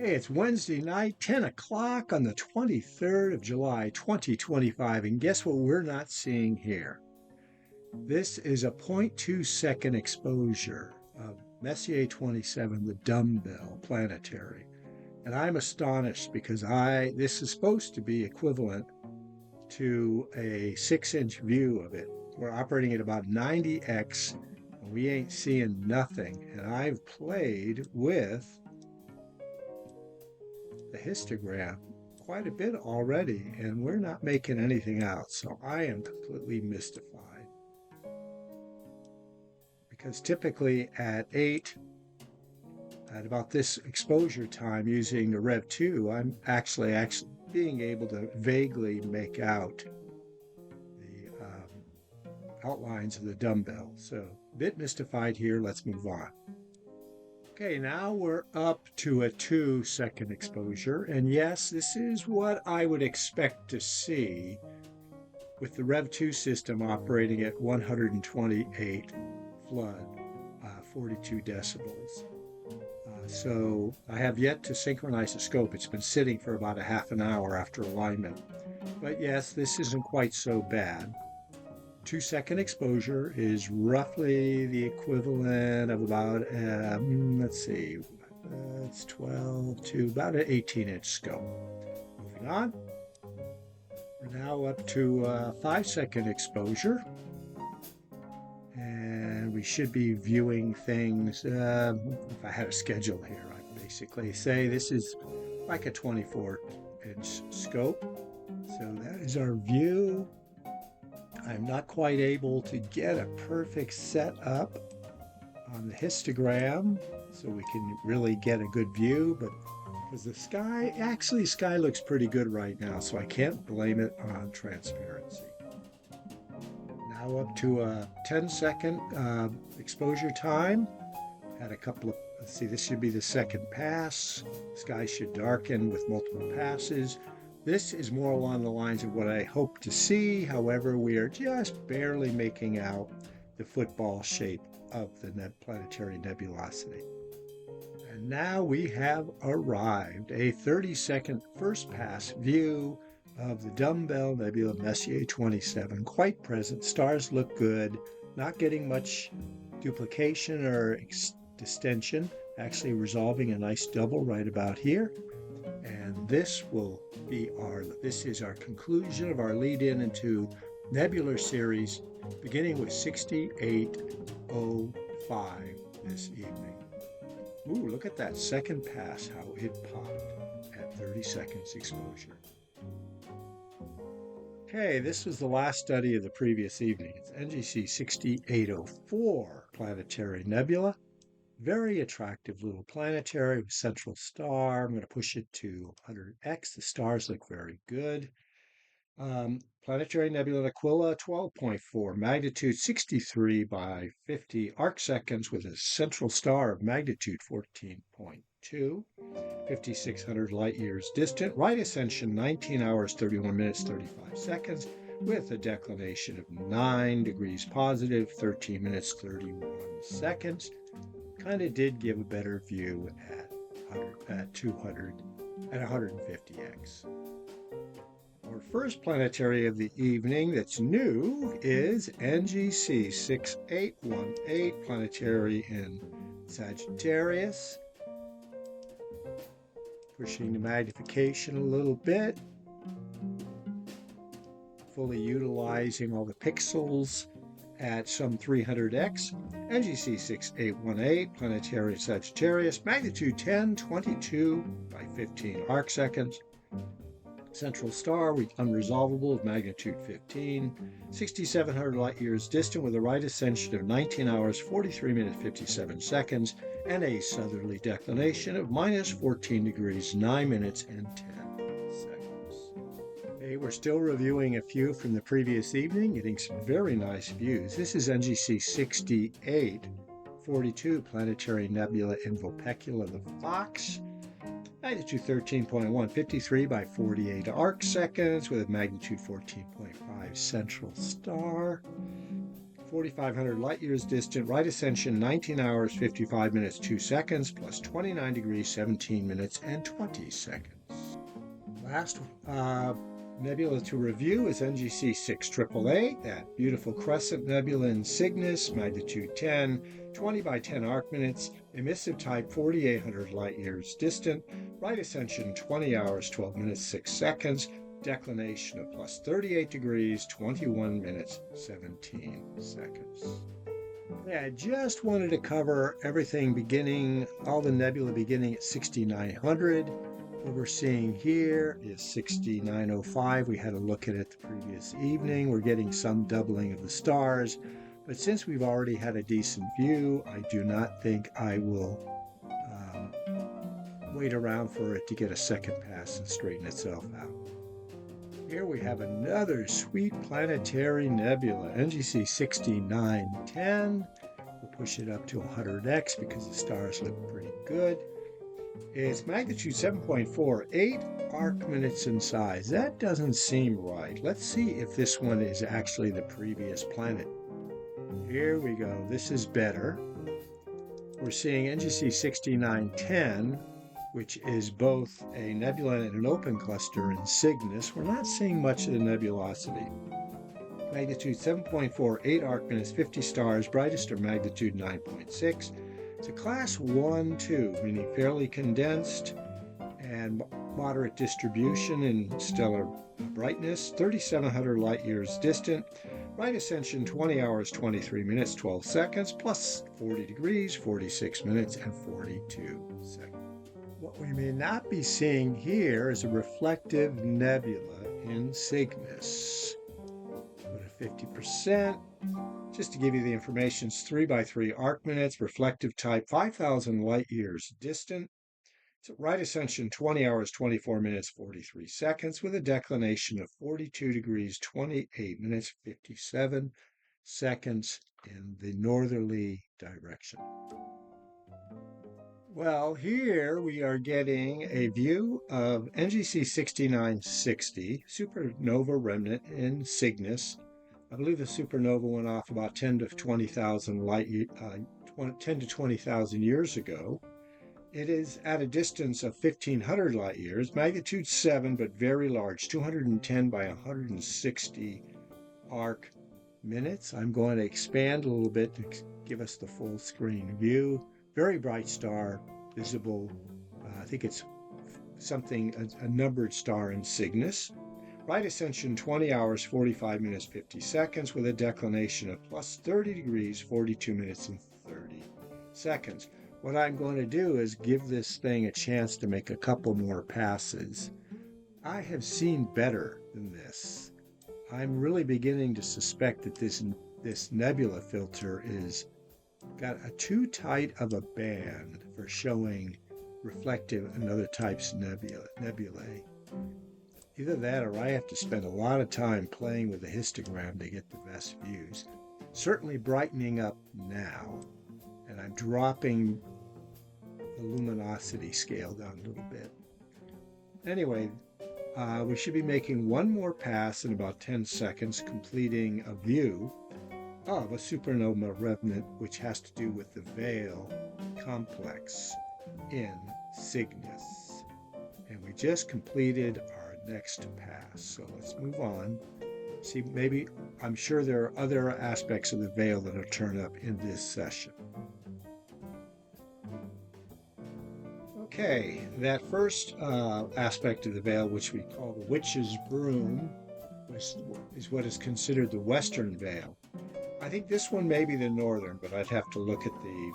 Hey, it's Wednesday night, 10 o'clock on the 23rd of July, 2025, and guess what we're not seeing here? This is a 0.2 second exposure of Messier 27, the dumbbell planetary. And I'm astonished because this is supposed to be equivalent to a 6-inch view of it. We're operating at about 90x, and we ain't seeing nothing. And I've played with the histogram quite a bit already, and we're not making anything out. So I am completely mystified. Because typically at about this exposure time using the Rev 2, I'm actually being able to vaguely make out the outlines of the dumbbell. So a bit mystified here. Let's move on. Okay, now we're up to a 2-second exposure, and yes, this is what I would expect to see with the Rev 2 system operating at 128 flood, 42 decibels. So I have yet to synchronize the scope. It's been sitting for about a half an hour after alignment. But yes, this isn't quite so bad. 2-second exposure is roughly the equivalent of about, it's 12 to about an 18-inch scope. Moving on, we're now up to 5-second exposure, and we should be viewing things. If I had a schedule here, I'd basically say this is like a 24-inch scope. So that is our view. I'm not quite able to get a perfect setup on the histogram so we can really get a good view, but because the sky looks pretty good right now, so I can't blame it on transparency. Now up to a 10-second exposure time. Had a couple of, this should be the second pass. Sky should darken with multiple passes. This is more along the lines of what I hope to see. However, we are just barely making out the football shape of the planetary nebulosity. And now we have arrived, a 30-second first pass view of the dumbbell nebula Messier 27. Quite present. Stars look good. Not getting much duplication or distension. Actually resolving a nice double right about here. And this is our conclusion of our lead-in into nebular series, beginning with 6805 this evening. Ooh, look at that second pass, how it popped at 30 seconds exposure. Okay, this was the last study of the previous evening. It's NGC 6804 planetary nebula. Very attractive little planetary with central star. I'm going to push it to 100x. The stars look very good. Planetary nebula Aquila, 12.4, magnitude 63 by 50 arc seconds with a central star of magnitude 14.2, 5,600 light years distant. Right ascension, 19 hours, 31 minutes, 35 seconds, with a declination of 9 degrees positive, 13 minutes, 31 seconds. Kind of did give a better view at 200 and 150x. Our first planetary of the evening that's new is NGC 6818, planetary in Sagittarius. Pushing the magnification a little bit, fully utilizing all the pixels at some 300x. NGC 6818, planetary Sagittarius, magnitude 10, 22 by 15 arc seconds. Central star, unresolvable, of magnitude 15, 6,700 light years distant with a right ascension of 19 hours, 43 minutes, 57 seconds, and a southerly declination of minus 14 degrees, 9 minutes, and 10 seconds. Okay, we're still reviewing a few from the previous evening, getting some very nice views. This is NGC 6842, planetary nebula in Vulpecula, the Fox. Magnitude 13.1, 53 by 48 arc seconds with a magnitude 14.5 central star. 4,500 light years distant, right ascension 19 hours, 55 minutes, 2 seconds, plus 29 degrees, 17 minutes, and 20 seconds. Last nebula to review is NGC 6AAA, that beautiful crescent nebula in Cygnus, magnitude 10, 20 by 10 arc minutes, emissive type 4,800 light years distant, right ascension 20 hours, 12 minutes, 6 seconds, declination of plus 38 degrees, 21 minutes, 17 seconds. Yeah, I just wanted to cover everything beginning, all the nebula beginning at 6,900. What we're seeing here is 6,905. We had a look at it the previous evening. We're getting some doubling of the stars, but since we've already had a decent view, I do not think I will wait around for it to get a second pass and straighten itself out. Here we have another sweet planetary nebula, NGC 6910. We'll push it up to 100x because the stars look pretty good. It's magnitude 7.48 arc minutes in size. That doesn't seem right. Let's see if this one is actually the previous planet. Here we go. This is better. We're seeing NGC 6910, which is both a nebula and an open cluster in Cygnus. We're not seeing much of the nebulosity. Magnitude 7.48 arc minutes, 50 stars, brightest are magnitude 9.6. It's a class 1-2, meaning fairly condensed and moderate distribution in stellar brightness, 3,700 light years distant, right ascension 20 hours, 23 minutes, 12 seconds, plus 40 degrees, 46 minutes, and 42 seconds. What we may not be seeing here is a reflective nebula in Cygnus. Put a 50%. Just to give you the information, it's 3 by 3 arc minutes, reflective type 5,000 light years distant. It's at right ascension 20 hours, 24 minutes, 43 seconds with a declination of 42 degrees, 28 minutes, 57 seconds in the northerly direction. Well, here we are getting a view of NGC 6960, supernova remnant in Cygnus. I believe the supernova went off about 10 to 20,000 years ago. It is at a distance of 1,500 light years, magnitude 7, but very large, 210 by 160 arc minutes. I'm going to expand a little bit to give us the full screen view. Very bright star, visible. I think it's a numbered star in Cygnus. Right ascension 20 hours, 45 minutes, 50 seconds with a declination of plus 30 degrees, 42 minutes, and 30 seconds. What I'm going to do is give this thing a chance to make a couple more passes. I have seen better than this. I'm really beginning to suspect that this nebula filter is got a too tight of a band for showing reflective and other types of nebulae. Either that or I have to spend a lot of time playing with the histogram to get the best views. Certainly brightening up now, and I'm dropping the luminosity scale down a little bit. Anyway, we should be making one more pass in about 10 seconds, completing a view of a supernova remnant, which has to do with the Veil complex in Cygnus. And we just completed our next pass. So let's move on. See, I'm sure there are other aspects of the Veil that will turn up in this session. Okay, that first aspect of the Veil, which we call the Witch's Broom, is what is considered the Western Veil. I think this one may be the northern, but I'd have to look at the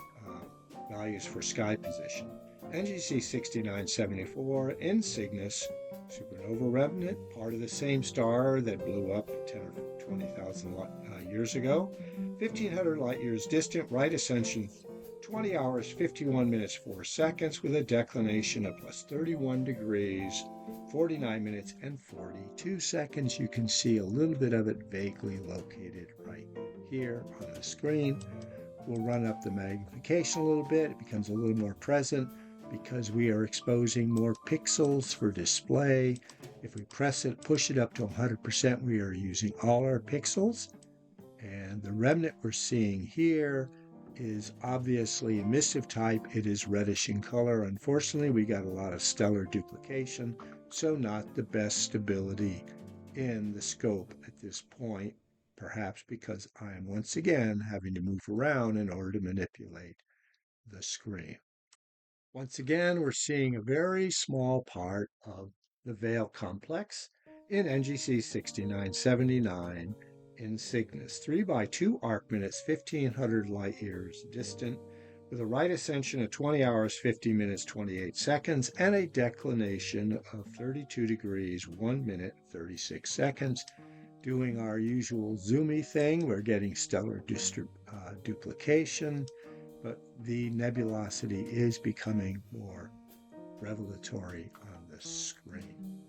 values for sky position. NGC 6974 in Cygnus, supernova remnant, part of the same star that blew up 10 or 20,000 years ago. 1,500 light years distant, right ascension 20 hours, 51 minutes, 4 seconds with a declination of plus 31 degrees, 49 minutes, and 42 seconds. You can see a little bit of it vaguely located right here on the screen. We'll run up the magnification a little bit. It becomes a little more present because we are exposing more pixels for display. If we push it up to 100%, we are using all our pixels. And The remnant we're seeing here is obviously emissive type. It is reddish in color. Unfortunately, we got a lot of stellar duplication, so not the best stability in the scope at this point, perhaps because I am once again having to move around in order to manipulate the screen. Once again, we're seeing a very small part of the Veil complex in NGC 6979 in Cygnus, 3 by 2 arc minutes, 1500 light years distant, with a right ascension of 20 hours, 50 minutes, 28 seconds, and a declination of 32 degrees, 1 minute, 36 seconds. Doing our usual zoomy thing, we're getting stellar duplication, but the nebulosity is becoming more revelatory on the screen.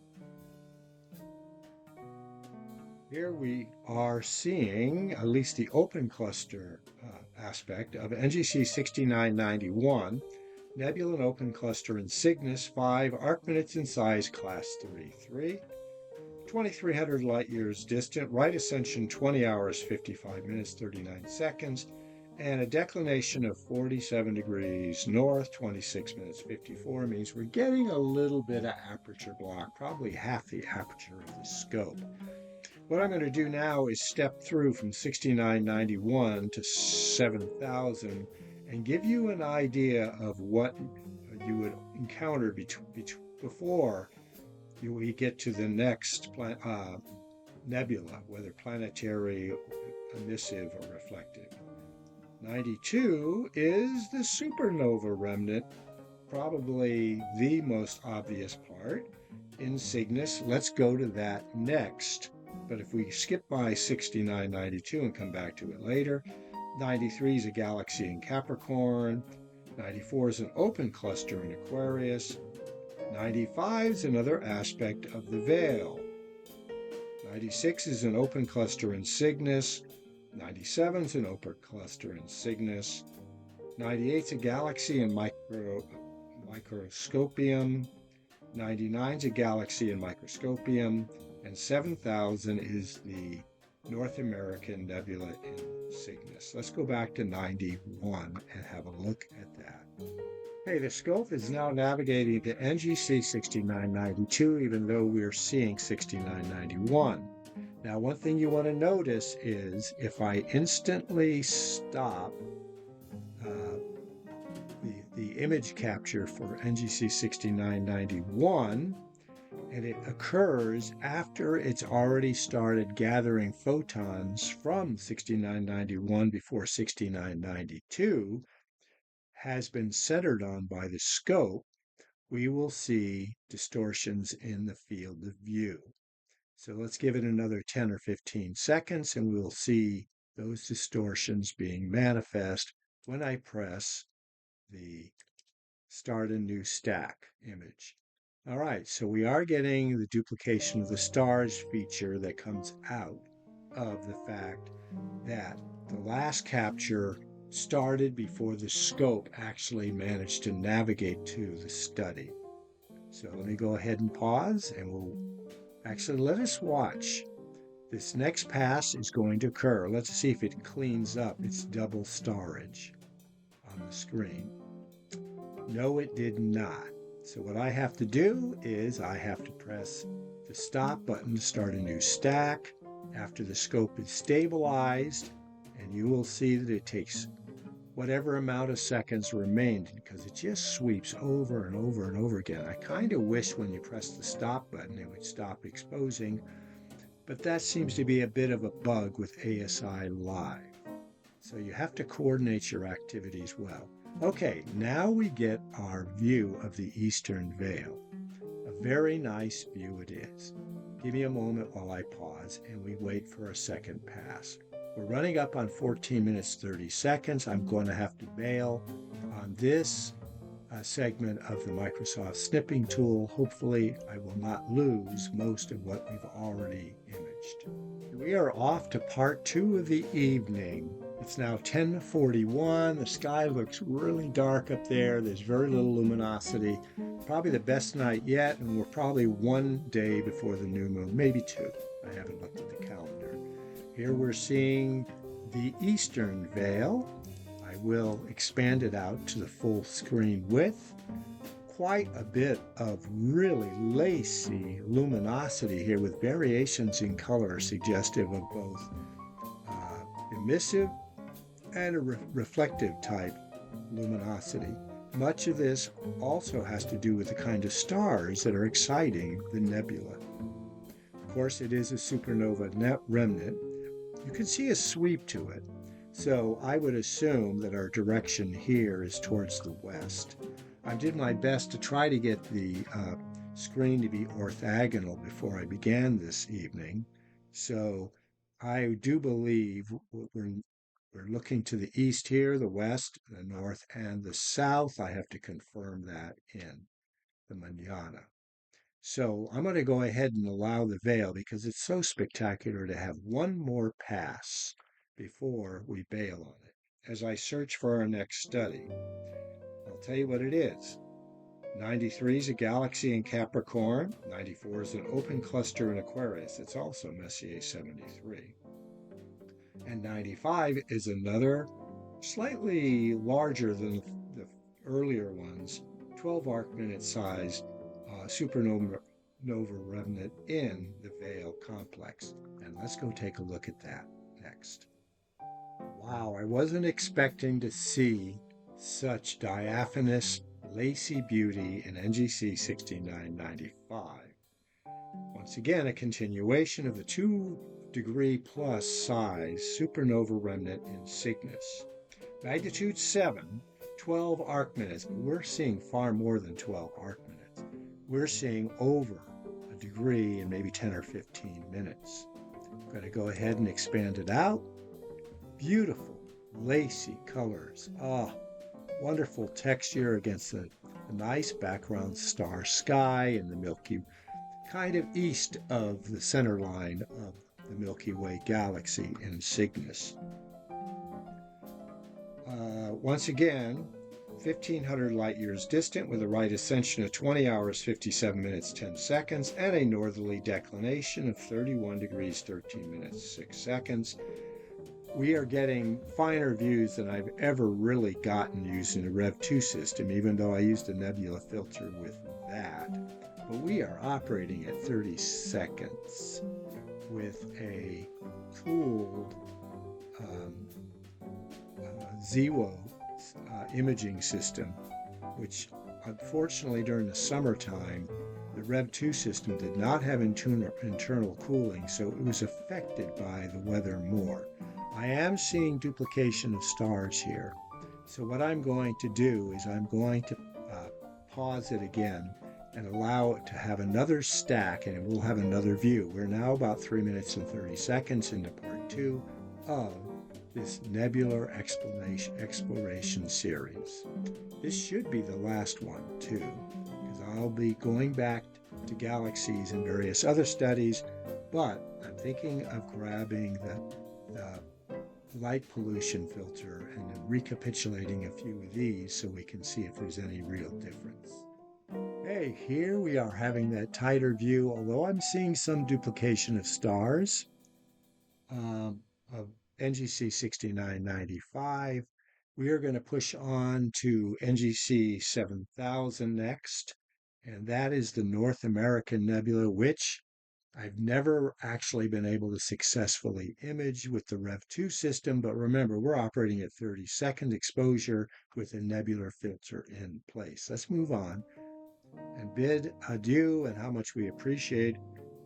Here we are seeing at least the open cluster aspect of NGC 6991, Nebula and open cluster in Cygnus, 5 arc minutes in size, class 3, 2300 light years distant, right ascension 20 hours, 55 minutes, 39 seconds, and a declination of 47 degrees north, 26 minutes, 54, means we're getting a little bit of aperture block, probably half the aperture of the scope. What I'm going to do now is step through from 6991 to 7000 and give you an idea of what you would encounter before we get to the next nebula, whether planetary, emissive, or reflective. 92 is the supernova remnant, probably the most obvious part in Cygnus. Let's go to that next. But if we skip by 6992 and come back to it later, 93 is a galaxy in Capricorn, 94 is an open cluster in Aquarius, 95 is another aspect of the Veil, 96 is an open cluster in Cygnus, 97 is an open cluster in Cygnus, 98 is a galaxy in Microscopium, 99 is a galaxy in Microscopium, and 7000 is the North American Nebula in Cygnus. Let's go back to 91 and have a look at that. Okay, the scope is now navigating to NGC 6992, even though we're seeing 6991. Now, one thing you want to notice is if I instantly stop the image capture for NGC 6991, and it occurs after it's already started gathering photons from 6991 before 6992 has been centered on by the scope, we will see distortions in the field of view. So let's give it another 10 or 15 seconds and we'll see those distortions being manifest when I press the Start a New Stack image. All right, so we are getting the duplication of the stars feature that comes out of the fact that the last capture started before the scope actually managed to navigate to the study. So let me go ahead and pause and let us watch. This next pass is going to occur. Let's see if it cleans up its double starage on the screen. No, it did not. So what I have to do is I have to press the stop button to start a new stack after the scope is stabilized, and you will see that it takes whatever amount of seconds remained because it just sweeps over and over and over again. I kind of wish when you press the stop button it would stop exposing, but that seems to be a bit of a bug with ASI Live. So you have to coordinate your activities well. Okay, now we get our view of the Eastern Veil. A very nice view it is. Give me a moment while I pause and we wait for a second pass. We're running up on 14 minutes 30 seconds. I'm going to have to bail on this segment of the Microsoft snipping tool. Hopefully I will not lose most of what we've already imaged. We are off to part 2 of the evening. It's now 10:41. The sky looks really dark up there. There's very little luminosity. Probably the best night yet, and we're probably 1 day before the new moon, maybe 2. I haven't looked at the calendar. Here we're seeing The eastern veil, I will expand it out to the full screen width. Quite a bit of really lacy luminosity here with variations in color suggestive of both emissive and a reflective type luminosity. Much of this also has to do with the kind of stars that are exciting the nebula. Of course, it is a supernova remnant. You can see a sweep to it. So I would assume that our direction here is towards the west. I did my best to try to get the screen to be orthogonal before I began this evening. So I do believe we're looking to the east here, the west, the north, and the south. I have to confirm that in the manana. So I'm going to go ahead and allow the veil because it's so spectacular to have one more pass before we bail on it. As I search for our next study, I'll tell you what it is. 93 is a galaxy in Capricorn. 94 is an open cluster in Aquarius. It's also Messier 73. And 95 is another slightly larger than the earlier ones, 12 arc-minute size supernova remnant in the Veil complex. And let's go take a look at that next. Wow, I wasn't expecting to see such diaphanous, lacy beauty in NGC 6995. Once again, a continuation of the 2-degree plus size supernova remnant in Cygnus. Magnitude 7, 12 arc minutes, but we're seeing far more than 12 arc minutes. We're seeing over a degree in maybe 10 or 15 minutes. I'm going to go ahead and expand it out. Beautiful, lacy colors. Wonderful texture against the nice background star sky and the Milky Way, kind of east of the center line of the Milky Way galaxy in Cygnus. Once again, 1,500 light years distant with a right ascension of 20 hours, 57 minutes, 10 seconds, and a northerly declination of 31 degrees, 13 minutes, 6 seconds. We are getting finer views than I've ever really gotten using the Rev2 system, even though I used a Nebula filter with that. But we are operating at 30 seconds with a cooled ZWO imaging system, which unfortunately during the summertime, the Rev2 system did not have internal cooling, so it was affected by the weather more. I am seeing duplication of stars here. So what I'm going to do is I'm going to pause it again and allow it to have another stack, and we'll have another view. We're now about 3 minutes and 30 seconds into part 2 of this nebular exploration series. This should be the last one too, because I'll be going back to galaxies and various other studies, but I'm thinking of grabbing the light pollution filter and then recapitulating a few of these so we can see if there's any real difference. Hey, here we are having that tighter view, although I'm seeing some duplication of stars of NGC 6995. We are going to push on to NGC 7000 next, and that is the North American Nebula, which I've never actually been able to successfully image with the Rev2 system, but remember, we're operating at 30-second exposure with a nebular filter in place. Let's move on and bid adieu and how much we appreciate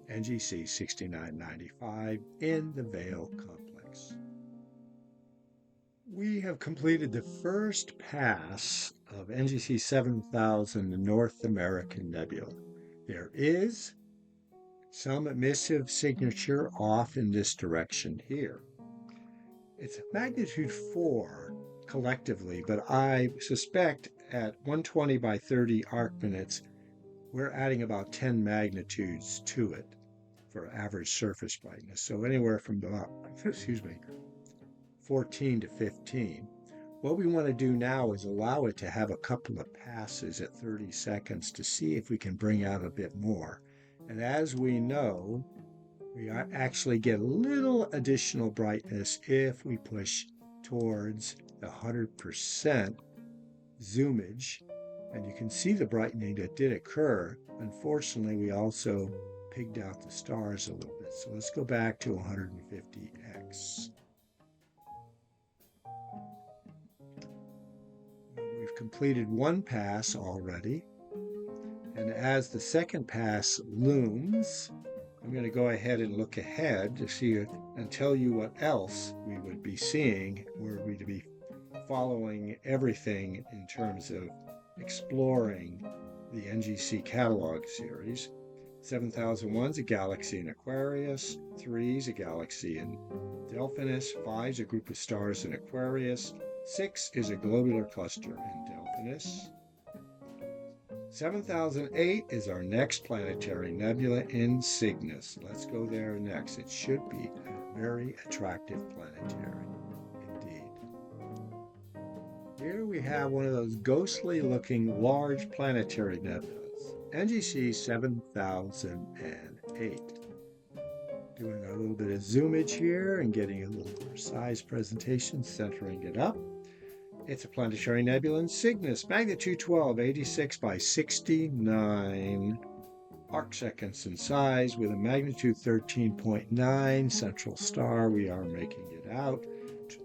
NGC 6995 in the Veil complex. We have completed the first pass of NGC 7000, the North American Nebula. There is some emissive signature off in this direction here. It's magnitude 4 collectively, but I suspect at 120 by 30 arc minutes, we're adding about 10 magnitudes to it for average surface brightness. So anywhere from about, 14 to 15. What we want to do now is allow it to have a couple of passes at 30 seconds to see if we can bring out a bit more. And as we know, We actually get a little additional brightness if we push towards the 100% zoomage. And you can see the brightening that did occur. Unfortunately, we also pigged out the stars a little bit. So let's go back to 150x. We've completed one pass already. And as the second pass looms, I'm going to go ahead and look ahead to see and tell you what else we would be seeing were we to be following everything in terms of exploring the NGC catalog series. 7001 is a galaxy in Aquarius, 3 is a galaxy in Delphinus, 5 is a group of stars in Aquarius, 6 is a globular cluster in Delphinus. 7008 is our next planetary nebula in Cygnus. Let's go there next. It should be a very attractive planetary indeed. Here we have one of those ghostly looking large planetary nebulas, NGC 7008. Doing a little bit of zoomage here and getting a little precise presentation, centering it up. It's a planetary nebula in Cygnus, magnitude 12, 86 by 69 arcseconds in size, with a magnitude 13.9 central star. We are making it out.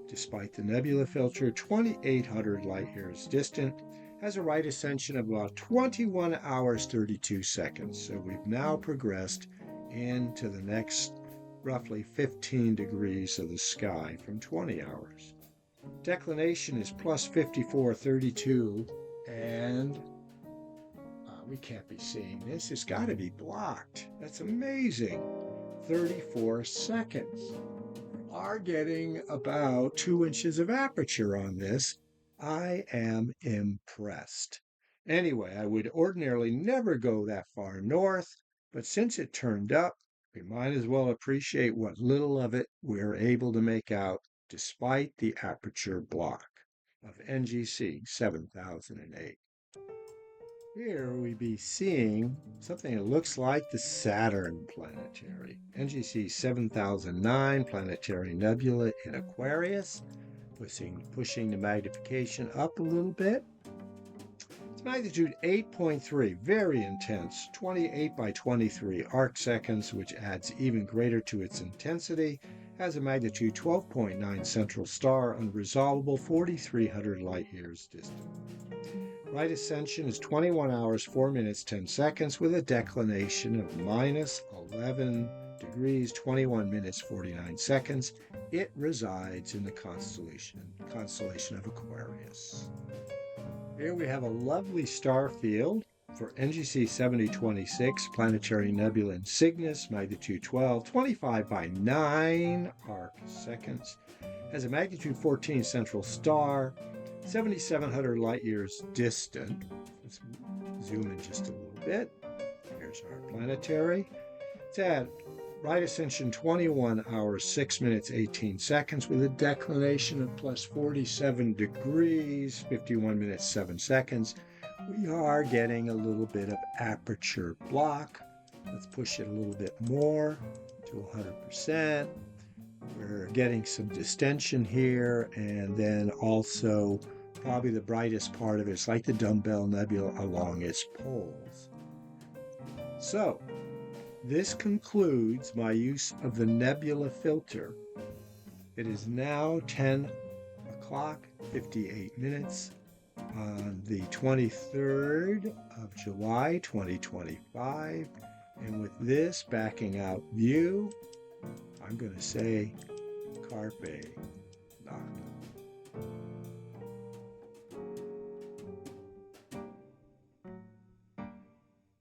Despite the nebula filter, 2,800 light years distant, has a right ascension of about 21 hours 32 seconds. So we've now progressed into the next roughly 15 degrees of the sky from 20 hours. Declination is plus 54.32, and we can't be seeing this. It's got to be blocked. That's amazing. 34 seconds. We are getting about 2 inches of aperture on this. I am impressed. Anyway, I would ordinarily never go that far north, but since it turned up, we might as well appreciate what little of it we're able to make out despite the aperture block of NGC 7008. Here we be seeing something that looks like the Saturn planetary. NGC 7009 planetary nebula in Aquarius, pushing the magnification up a little bit. It's magnitude 8.3, very intense, 28 by 23 arcseconds, which adds even greater to its intensity. Has a magnitude 12.9 central star, unresolvable, 4,300 light years distant. Right ascension is 21 hours, 4 minutes, 10 seconds, with a declination of minus 11 degrees, 21 minutes, 49 seconds. It resides in the constellation of Aquarius. Here we have a lovely star field for NGC 7026, planetary nebula in Cygnus, magnitude 12, 25 by 9 arcseconds. Has a magnitude 14 central star, 7,700 light years distant. Let's zoom in just a little bit. Here's our planetary. It's at right ascension 21 hours, 6 minutes, 18 seconds, with a declination of plus 47 degrees, 51 minutes, 7 seconds. We are getting a little bit of aperture block. Let's push it a little bit more to 100%. We're getting some distension here, and then also probably the brightest part of it is like the dumbbell nebula along its poles. So this concludes my use of the nebula filter. It is now 10 o'clock, 58 minutes on the 23rd of July, 2025. And with this backing out view, I'm going to say carpe noctem.